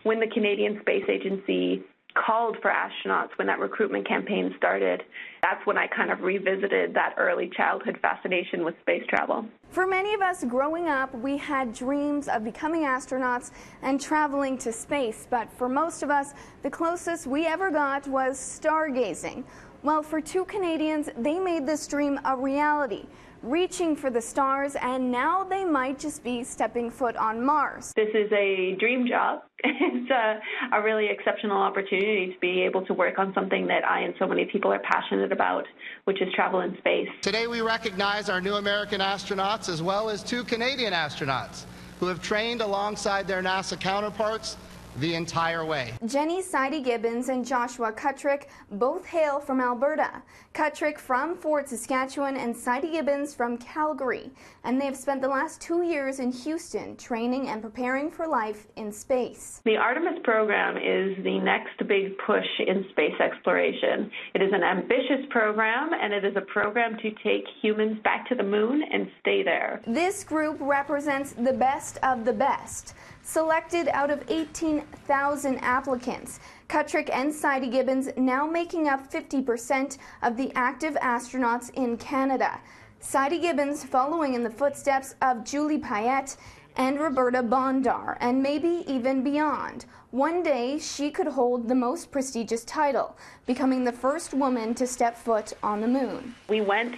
when the Canadian Space Agency called for astronauts, when that recruitment campaign started, that's when I kind of revisited that early childhood fascination with space travel. For many of us growing up, we had dreams of becoming astronauts and traveling to space, but for most of us, the closest we ever got was stargazing. Well, for two Canadians, they made this dream a reality, reaching for the stars, and now they might just be stepping foot on Mars. This is a dream job. It's a really exceptional opportunity to be able to work on something that I and so many people are passionate about, which is travel in space. Today we recognize our new American astronauts as well as two Canadian astronauts who have trained alongside their NASA counterparts the entire way. Jenny Sidey-Gibbons and Joshua Cuttrick both hail from Alberta. Cuttrick from Fort Saskatchewan and Sidey-Gibbons from Calgary. And they've spent the last 2 years in Houston training and preparing for life in space. The Artemis program is the next big push in space exploration. It is an ambitious program, and it is a program to take humans back to the moon and stay there. This group represents the best of the best. Selected out of 18,000 applicants, Cuttrick and Sidey-Gibbons now making up 50% of the active astronauts in Canada. Sidey-Gibbons following in the footsteps of Julie Payette and Roberta Bondar, and maybe even beyond. One day, she could hold the most prestigious title, becoming the first woman to step foot on the moon. We went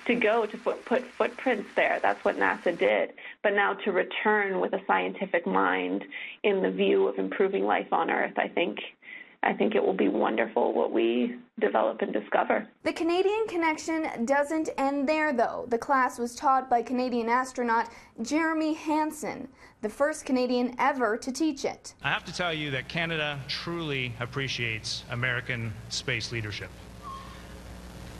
to put footprints there. That's what NASA did. But now to return with a scientific mind in the view of improving life on Earth, I think it will be wonderful what we develop and discover. The Canadian connection doesn't end there, though. The class was taught by Canadian astronaut Jeremy Hansen, the first Canadian ever to teach it. I have to tell you that Canada truly appreciates American space leadership.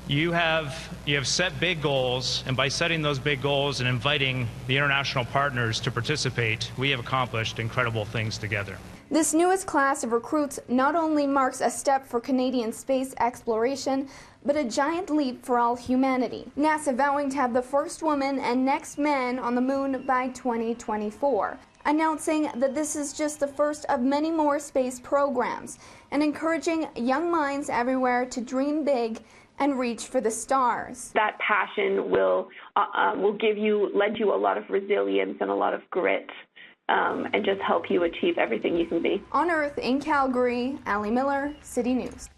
You have set big goals, and by setting those big goals and inviting the international partners to participate, we have accomplished incredible things together. This newest class of recruits not only marks a step for Canadian space exploration, but a giant leap for all humanity. NASA vowing to have the first woman and next man on the moon by 2024. Announcing that this is just the first of many more space programs, and encouraging young minds everywhere to dream big and reach for the stars. That passion will lend you a lot of resilience and a lot of grit, and just help you achieve everything you can be. On Earth in Calgary, Allie Miller, City News.